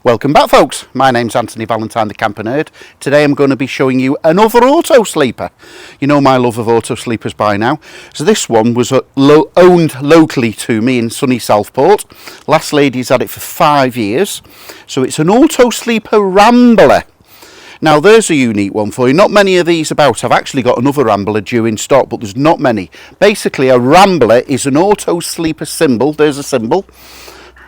Welcome back, folks. My name's Antony Valentine, the Camper Nerd. Today I'm going to be showing you another Autosleeper. You know my love of Autosleepers by now. So this one was owned locally to me in sunny Southport. Last lady's had it for 5 years. So it's an Autosleeper Rambler. Now there's a unique one for you. Not many of these about. I've actually got another Rambler due in stock, but there's not many. Basically, a Rambler is an Autosleeper symbol. There's a symbol.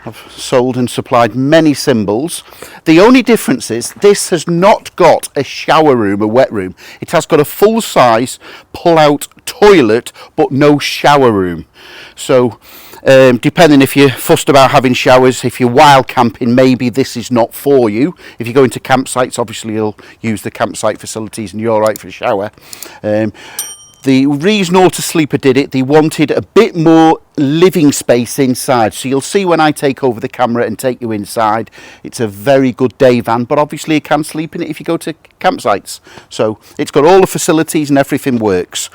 I've sold and supplied many symbols. The only difference is this has not got a shower room, a wet room. It has got a full-size pull-out toilet, but no shower room. So depending if you're fussed about having showers, if you're wild camping, maybe this is not for you. If you go into campsites, obviously you'll use the campsite facilities and you're all right for a shower. The reason Autosleeper did it, they wanted a bit more living space inside. So you'll see when I take over the camera and take you inside, it's a very good day van, but obviously you can sleep in it if you go to campsites. So it's got all the facilities and everything works.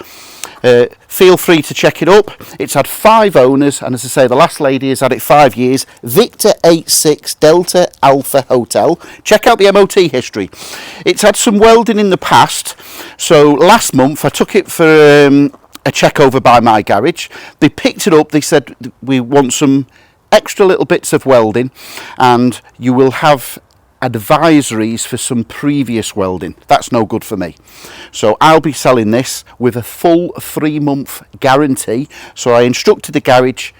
Feel free to check it up. It's had 5 owners, and as I say, the last lady has had it 5 years. Victor 86 Delta Alpha Hotel. Check out the MOT history. It's had some welding in the past. So last month I took it for a check over by my garage. They picked it up. They said, we want some extra little bits of welding, and you will have advisories for some previous welding. That's no good for me. So I'll be selling this with a full 3-month guarantee. So I instructed the garage,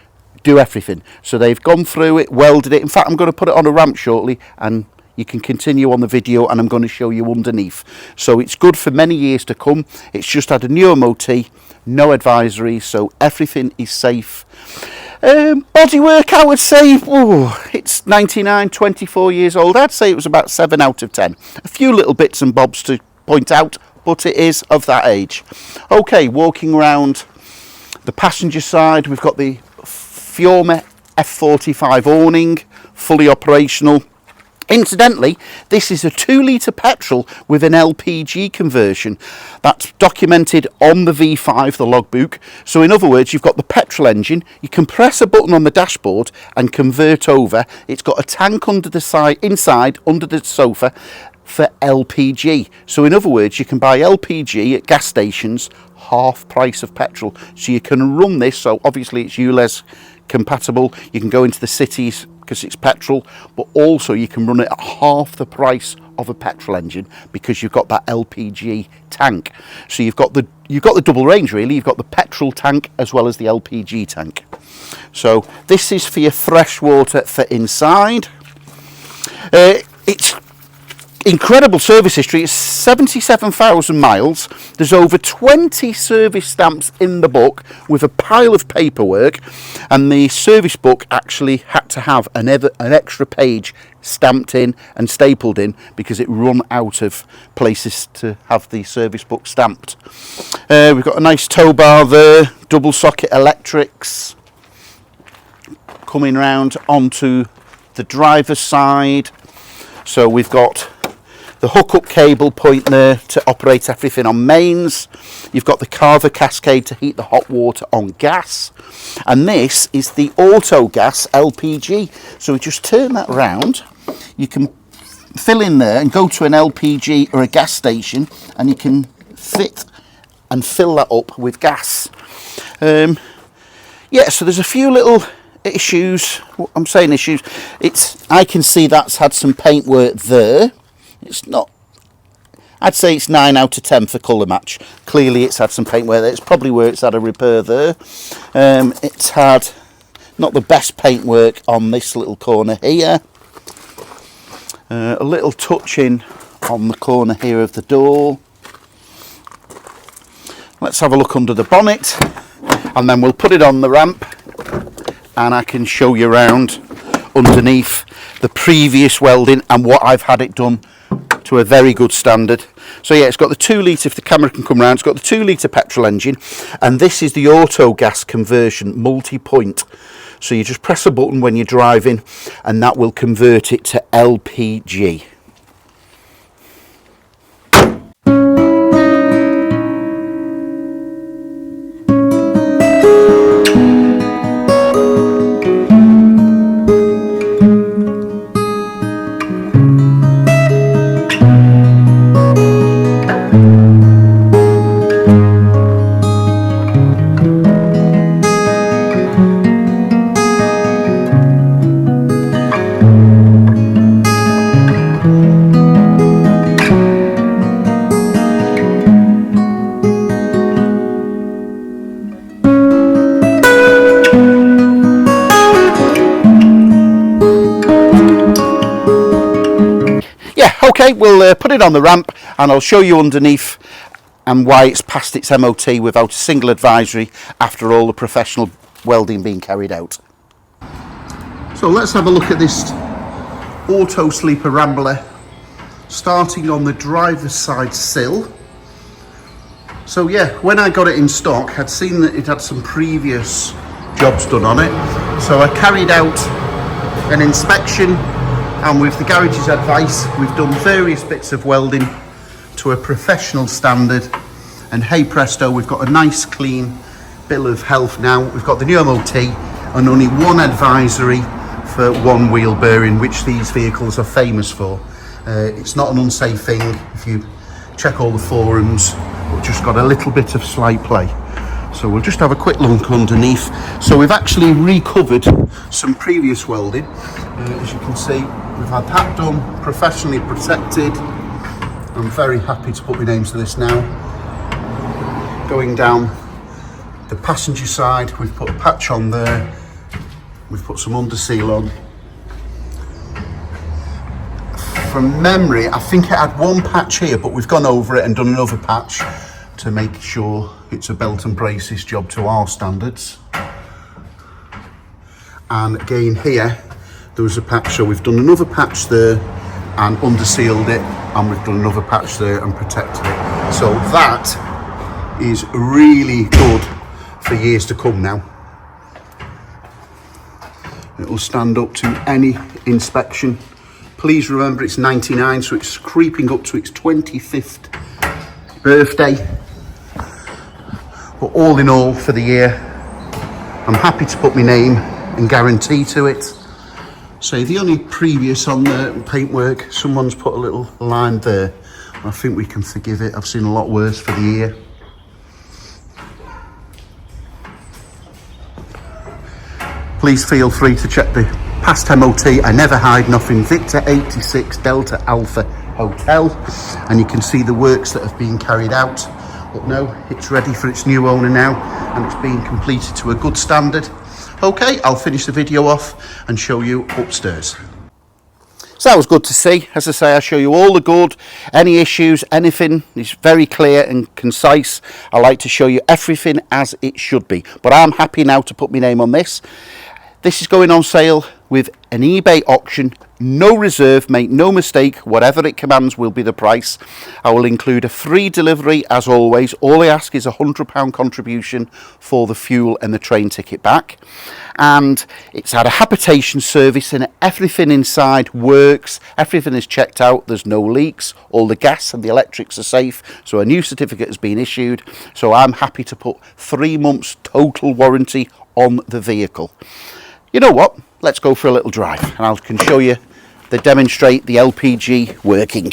do everything. So they've gone through it, welded it. In fact, I'm going to put it on a ramp shortly, and you can continue on the video, and I'm going to show you underneath. So it's good for many years to come. It's just had a new MOT, no advisories, so everything is safe. Bodywork, I would say, it's 99, 24 years old. I'd say it was about 7 out of 10. A few little bits and bobs to point out, but it is of that age. Okay, walking around the passenger side, we've got the Fiorma F45 awning, fully operational. Incidentally, this is a 2-litre petrol with an LPG conversion. That's documented on the V5, the logbook. So in other words, you've got the petrol engine, you can press a button on the dashboard and convert over. It's got a tank under the side, inside, under the sofa for LPG. So in other words, you can buy LPG at gas stations, half price of petrol. So you can run this, so obviously it's ULEZ compatible. You can go into the cities because it's petrol, but also you can run it at half the price of a petrol engine because you've got that LPG tank. So you've got the double range really. You've got the petrol tank as well as the LPG tank. So this is for your fresh water for inside. It's incredible service history. It's 77,000 miles. There's over 20 service stamps in the book with a pile of paperwork, and the service book actually had to have an extra page stamped in and stapled in because it run out of places to have the service book stamped. We've got a nice tow bar there, double socket electrics. Coming round onto the driver's side, so we've got the hookup cable point there to operate everything on mains. You've got the Carver Cascade to heat the hot water on gas. And this is the Auto Gas LPG. So we just turn that round. You can fill in there and go to an LPG or a gas station, and you can fit and fill that up with gas. Yeah, so there's a few little issues. I'm saying issues. I can see that's had some paint work there. It's not, I'd say it's 9 out of 10 for colour match. Clearly it's had some paint wear there. It's probably where it's had a repair there. It's had not the best paint work on this little corner here. A little touching on the corner here of the door. Let's have a look under the bonnet, and then we'll put it on the ramp and I can show you around underneath the previous welding and what I've had it done to a very good standard. So yeah, it's got the 2-litre, if the camera can come round, it's got the 2-litre petrol engine, and this is the auto gas conversion multi-point. So you just press a button when you're driving and that will convert it to LPG. Okay, we'll put it on the ramp and I'll show you underneath and why it's passed its MOT without a single advisory after all the professional welding being carried out. So let's have a look at this Autosleeper Rambler, starting on the driver's side sill. So yeah, when I got it in stock, I'd seen that it had some previous jobs done on it. So I carried out an inspection, and with the garage's advice, we've done various bits of welding to a professional standard. And hey presto, we've got a nice clean bill of health now. We've got the new MOT and only one advisory for one wheel bearing, which these vehicles are famous for. It's not an unsafe thing if you check all the forums. We've just got a little bit of slight play. So we'll just have a quick look underneath. So we've actually recovered some previous welding. As you can see, we've had that done, professionally protected. I'm very happy to put my name to this now. Going down the passenger side, we've put a patch on there. We've put some under seal on. From memory, I think it had one patch here, but we've gone over it and done another patch to make sure it's a belt and braces job to our standards. And again here, there was a patch, so we've done another patch there and under sealed it, and we've done another patch there and protected it. So that is really good for years to come now. It will stand up to any inspection. Please remember it's 99, so it's creeping up to its 25th birthday. But all in all, for the year, I'm happy to put my name and guarantee to it. So the only previous on the paintwork, someone's put a little line there. I think we can forgive it. I've seen a lot worse for the year. Please feel free to check the past MOT. I never hide nothing. Victor 86 Delta Alpha Hotel, and you can see the works that have been carried out. But no, it's ready for its new owner now, and it's being completed to a good standard. Okay, I'll finish the video off and show you upstairs. So that was good to see. As I say, I'll show you all the good, any issues, anything is very clear and concise. I like to show you everything as it should be. But I'm happy now to put my name on this. This is going on sale with an eBay auction, no reserve, make no mistake, whatever it commands will be the price. I will include a free delivery as always. All I ask is a £100 contribution for the fuel and the train ticket back. And it's had a habitation service and everything inside works, everything is checked out, there's no leaks, all the gas and the electrics are safe, so a new certificate has been issued. So I'm happy to put 3 months total warranty on the vehicle. You know what? Let's go for a little drive and I can show you, demonstrate the LPG working.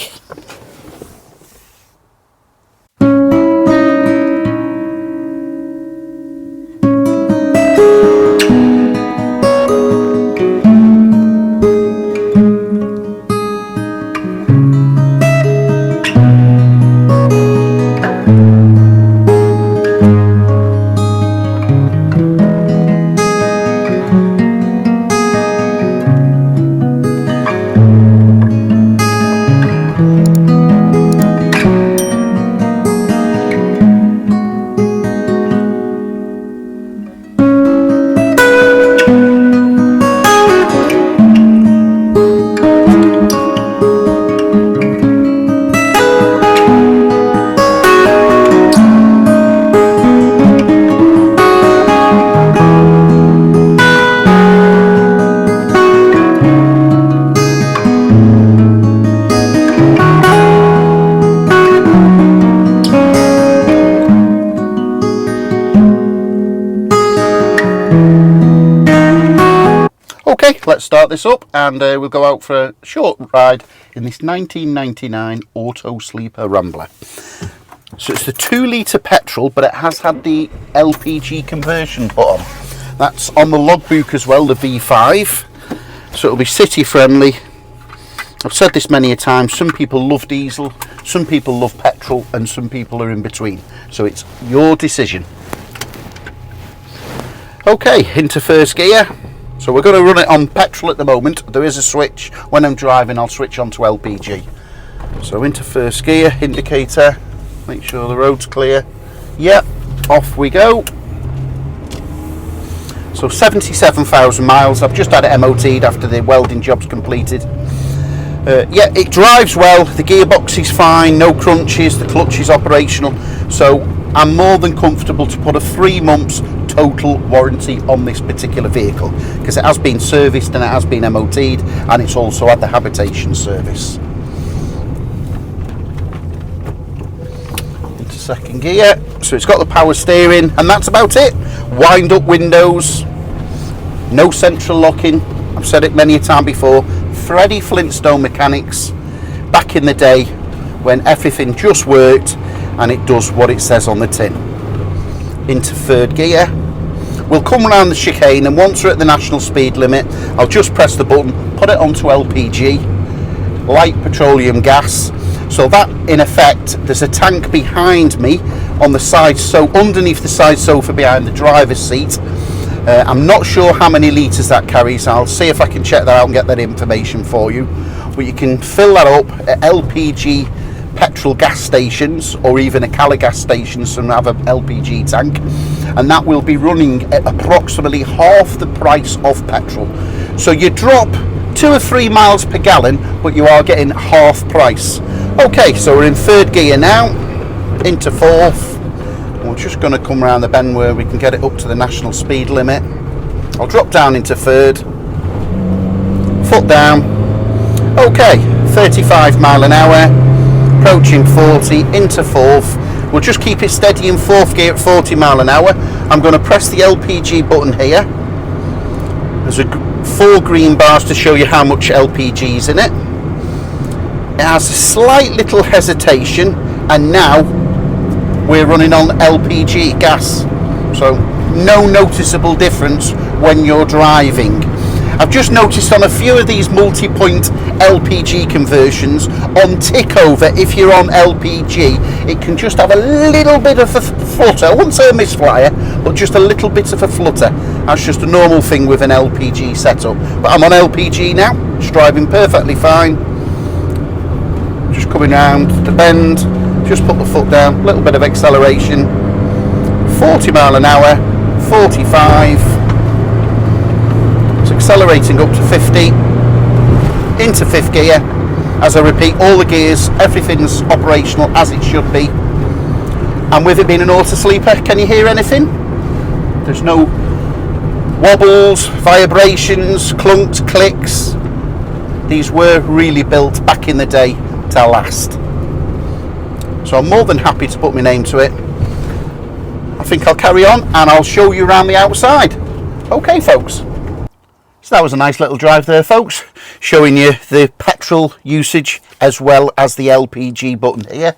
Okay, let's start this up and we'll go out for a short ride in this 1999 Autosleeper Rambler. So it's the 2 litre petrol, but it has had the LPG conversion put on. That's on the logbook as well, the V5. So it'll be city friendly. I've said this many a time, some people love diesel, some people love petrol, and some people are in between. So it's your decision. Okay, into first gear. So we're going to run it on petrol at the moment. There is a switch. When I'm driving, I'll switch on to LPG. So into first gear, indicator, make sure the road's clear. Yep, off we go. So 77,000 miles. I've just had it MOT'd after the welding job's completed. Yeah, it drives well, the gearbox is fine, no crunches, the clutch is operational, so I'm more than comfortable to put a 3 months total warranty on this particular vehicle, because it has been serviced and it has been MOT'd, and it's also had the habitation service. Into second gear, so it's got the power steering, and that's about it. Wind up windows, no central locking. I've said it many a time before, Freddie Flintstone mechanics back in the day when everything just worked and it does what it says on the tin. Into third gear, we'll come around the chicane, and once we're at the national speed limit, I'll just press the button, put it onto LPG, light petroleum gas. So that, in effect, there's a tank behind me on the side, so underneath the side sofa behind the driver's seat. I'm not sure how many litres that carries. I'll see if I can check that out and get that information for you. But you can fill that up at LPG petrol gas stations, or even Acala gas stations, and have an LPG tank, and that will be running at approximately half the price of petrol. So you drop 2 or 3 miles per gallon, but you are getting half price. Okay, so we're in third gear now, into fourth. We're just going to come around the bend where we can get it up to the national speed limit. I'll drop down into third, foot down. Okay, 35 mile an hour, approaching 40, into fourth. We'll just keep it steady in fourth gear at 40 mile an hour. I'm going to press the LPG button here. There's 4 green bars to show you how much LPG is in it. It has a slight little hesitation, and now we're running on LPG gas, so no noticeable difference when you're driving. I've just noticed on a few of these multi-point LPG conversions, on tick over, if you're on LPG, it can just have a little bit of a flutter. I wouldn't say a misfire, but just a little bit of a flutter. That's just a normal thing with an LPG setup. But I'm on LPG now, it's driving perfectly fine. Just coming round the bend, just put the foot down, a little bit of acceleration, 40 mile an hour, 45, it's accelerating up to 50, into fifth gear. As I repeat, all the gears, everything's operational as it should be, and with it being an Autosleeper, can you hear anything? There's no wobbles, vibrations, clunks, clicks. These were really built back in the day to last. So I'm more than happy to put my name to it. I think I'll carry on and I'll show you around the outside. Okay, folks. So that was a nice little drive there, folks, showing you the petrol usage as well as the LPG button here.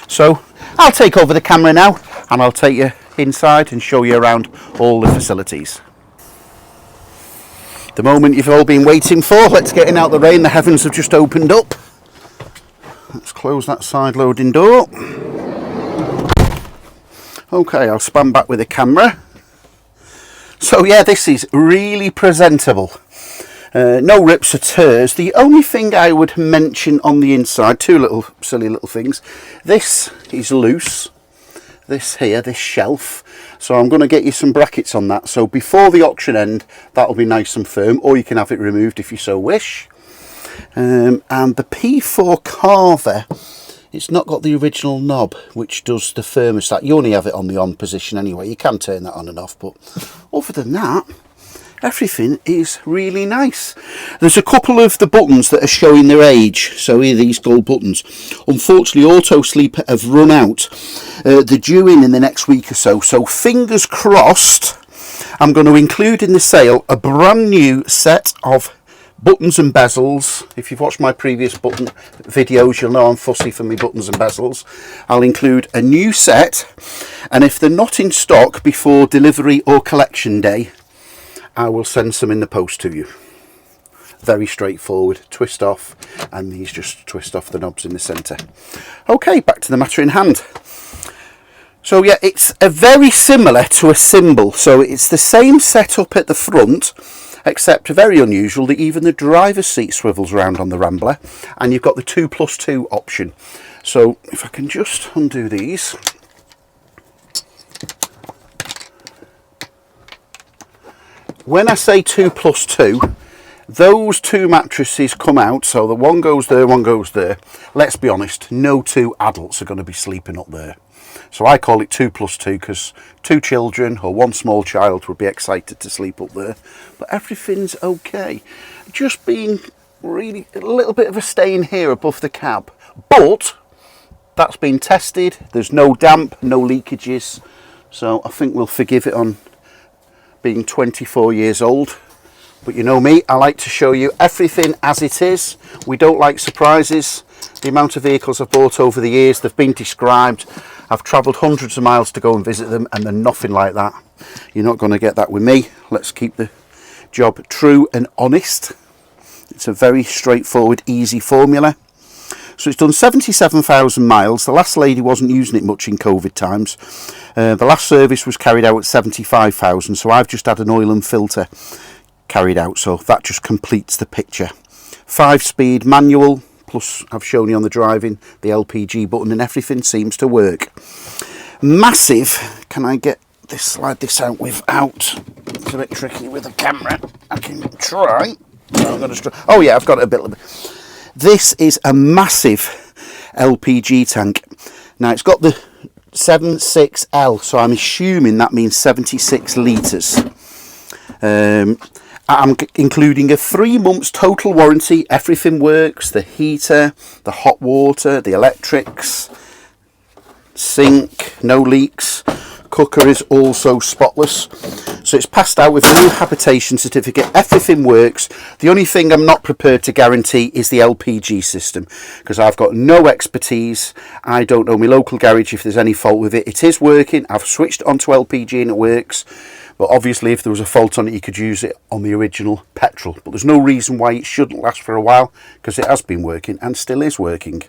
So I'll take over the camera now and I'll take you inside and show you around all the facilities. The moment you've all been waiting for. Let's get in out the rain. The heavens have just opened up. Let's close that side loading door. Okay, I'll span back with the camera. So yeah, this is really presentable. No rips or tears. The only thing I would mention on the inside, 2 little silly little things. This is loose. This here, this shelf. So I'm going to get you some brackets on that. So before the auction end, that'll be nice and firm, or you can have it removed if you so wish. And the P4 carver, it's not got the original knob which does the thermostat. You only have it on the on position anyway. You can turn that on and off, but other than that, everything is really nice. There's a couple of the buttons that are showing their age. So here, these gold buttons. Unfortunately, Autosleeper have run out. They're due in the next week or so. So fingers crossed, I'm going to include in the sale a brand new set of buttons and bezels. If you've watched my previous button videos, you'll know I'm fussy for my buttons and bezels. I'll include a new set, and if they're not in stock before delivery or collection day, I will send some in the post to you. Very straightforward. Twist off, and these just twist off the knobs in the centre. Okay, back to the matter in hand. So yeah, it's a very similar to a cymbal. So it's the same setup at the front, except very unusual that even the driver's seat swivels around on the Rambler, and you've got the 2+2 option. So if I can just undo these. When I say 2+2, those two mattresses come out, so the one goes there, one goes there. Let's be honest, no two adults are going to be sleeping up there. So I call it 2+2 because 2 children or 1 small child would be excited to sleep up there. But everything's okay. Just being really a little bit of a stain here above the cab. But that's been tested. There's no damp, no leakages. So I think we'll forgive it on being 24 years old. But you know me, I like to show you everything as it is. We don't like surprises. The amount of vehicles I've bought over the years, they've been described. I've travelled hundreds of miles to go and visit them, and they're nothing like that. You're not going to get that with me. Let's keep the job true and honest. It's a very straightforward, easy formula. So it's done 77,000 miles. The last lady wasn't using it much in COVID times. The last service was carried out at 75,000, so I've just had an oil and filter carried out, so that just completes the picture. 5-speed manual, plus I've shown you on the driving the LPG button, and everything seems to work. Massive. Can I get this, slide this out without? It's a bit tricky with the camera. I can try. I'm going to oh yeah, I've got it a bit. This is a massive LPG tank. Now it's got the 76L, so I'm assuming that means 76 litres. I'm including a 3 months total warranty. Everything works, the heater, the hot water, the electrics, sink, no leaks. Cooker is also spotless. So it's passed out with a new habitation certificate. Everything works. The only thing I'm not prepared to guarantee is the LPG system, because I've got no expertise. I don't know my local garage if there's any fault with it. It is working. I've switched onto LPG and it works. But obviously if there was a fault on it, you could use it on the original petrol. But there's no reason why it shouldn't last for a while, because it has been working and still is working.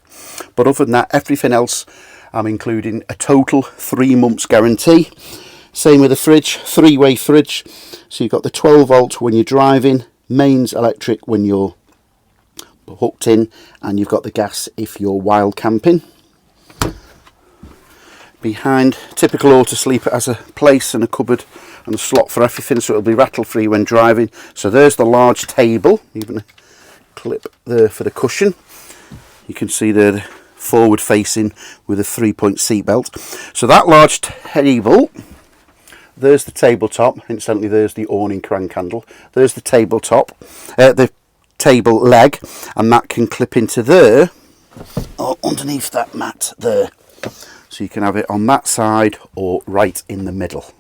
But other than that, everything else, I'm including a total 3 months guarantee. Same with the fridge, 3-way fridge. So you've got the 12 volt when you're driving, mains electric when you're hooked in, and you've got the gas if you're wild camping. Behind, typical Autosleeper has a place and a cupboard and a slot for everything, so it'll be rattle free when driving. So there's the large table, even a clip there for the cushion. You can see there the forward facing with a 3-point seat belt. So that large table, there's the tabletop. Incidentally, there's the awning crank handle. There's the tabletop, the table leg, and that can clip into there, or underneath that mat there. So you can have it on that side or right in the middle.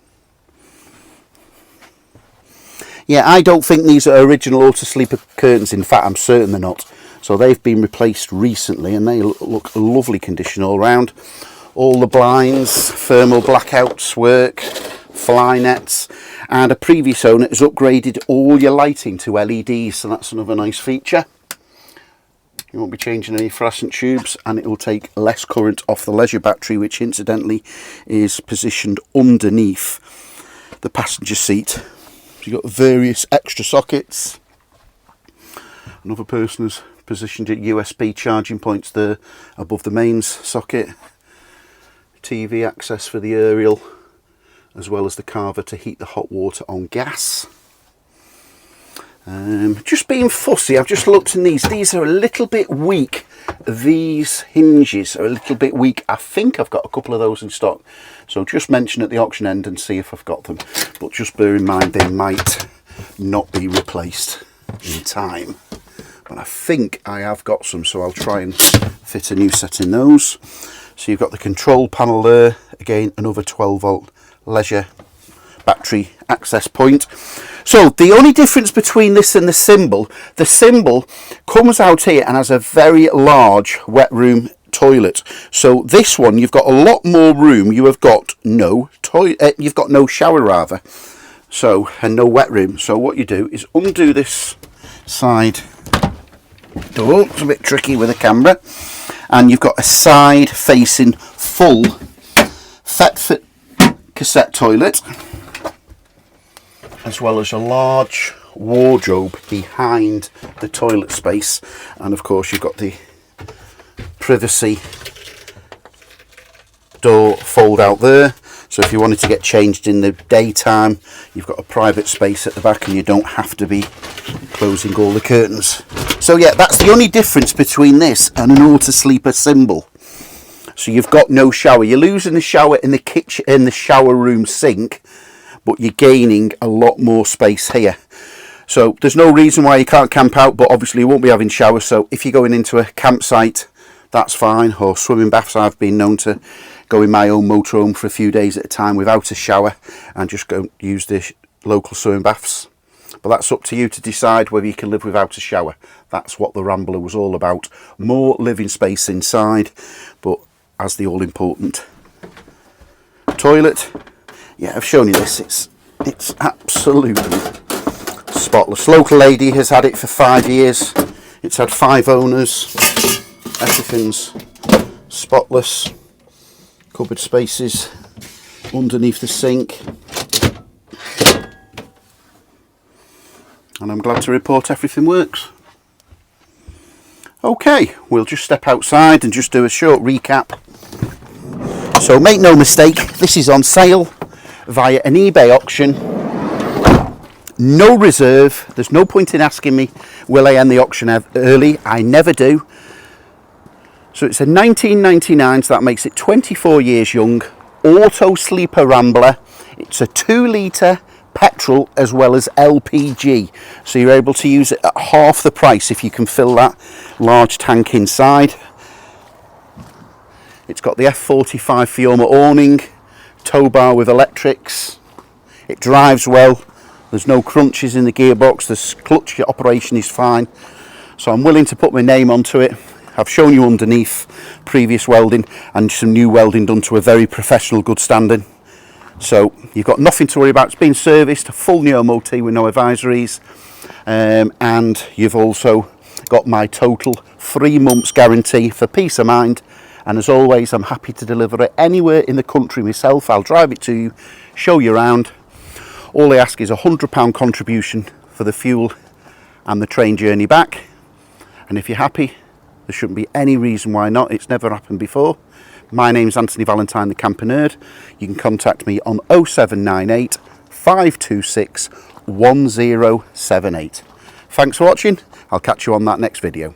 Yeah, I don't think these are original Autosleeper curtains. In fact, I'm certain they're not. So they've been replaced recently, and they look lovely condition all round. All the blinds, thermal blackouts work, fly nets, and a previous owner has upgraded all your lighting to LEDs, so that's another nice feature. You won't be changing any fluorescent tubes, and it will take less current off the leisure battery, which incidentally is positioned underneath the passenger seat. So you've got various extra sockets. Another person has positioned it USB charging points there above the mains socket. TV access for the aerial, as well as the carver to heat the hot water on gas. Just being fussy, I've just looked in these are a little bit weak. These hinges are a little bit weak. I think I've got a couple of those in stock, so just mention at the auction end and see if I've got them, but just bear in mind they might not be replaced in time, but I think I have got some, so I'll try and fit a new set in those. So you've got the control panel there, again another 12 volt leisure battery access point. So the only difference between this and the symbol comes out here and has a very large wet room toilet. So this one, you've got a lot more room. You have got no toilet, you've got no shower rather, so, and no wet room. So what you do is undo this side door. It's a bit tricky with a camera, and you've got a side facing full Thetford cassette toilet, as well as a large wardrobe behind the toilet space, and of course you've got the privacy door fold out there, so if you wanted to get changed in the daytime, you've got a private space at the back and you don't have to be closing all the curtains. So yeah, that's the only difference between this and an Autosleeper symbol. So you've got no shower. You're losing the shower in the kitchen, in the shower room sink, but you're gaining a lot more space here. So there's no reason why you can't camp out, but obviously you won't be having showers. So if you're going into a campsite, that's fine, or swimming baths. I've been known to go in my own motorhome for a few days at a time without a shower and just go use the local swimming baths. But that's up to you to decide whether you can live without a shower. That's what the Rambler was all about. More living space inside, but as the all-important toilet, yeah, I've shown you this. It's absolutely spotless. Local lady has had it for 5 years. It's had 5 owners. Everything's spotless. Cupboard spaces underneath the sink. And I'm glad to report everything works. Okay, we'll just step outside and just do a short recap. So make no mistake, this is on sale via an eBay auction. No reserve. There's no point in asking me, will I end the auction early? I never do. So it's a 1999, so that makes it 24 years young. Autosleeper Rambler. It's a 2-litre petrol as well as LPG. So you're able to use it at half the price if you can fill that large tank inside. It's got the F45 Fioma awning, tow bar with electrics. It drives well. There's no crunches in the gearbox. The clutch operation is fine. So I'm willing to put my name onto it. I've shown you underneath previous welding and some new welding done to a very professional good standing. So you've got nothing to worry about. It's been serviced, a full new MOT with no advisories, and you've also got my total 3 months guarantee for peace of mind. And as always, I'm happy to deliver it anywhere in the country myself. I'll drive it to you, show you around. All I ask is a £100 contribution for the fuel and the train journey back. And if you're happy, there shouldn't be any reason why not. It's never happened before. My name's Antony Valentine, the Camper Nerd. You can contact me on 0798 526 1078. Thanks for watching. I'll catch you on that next video.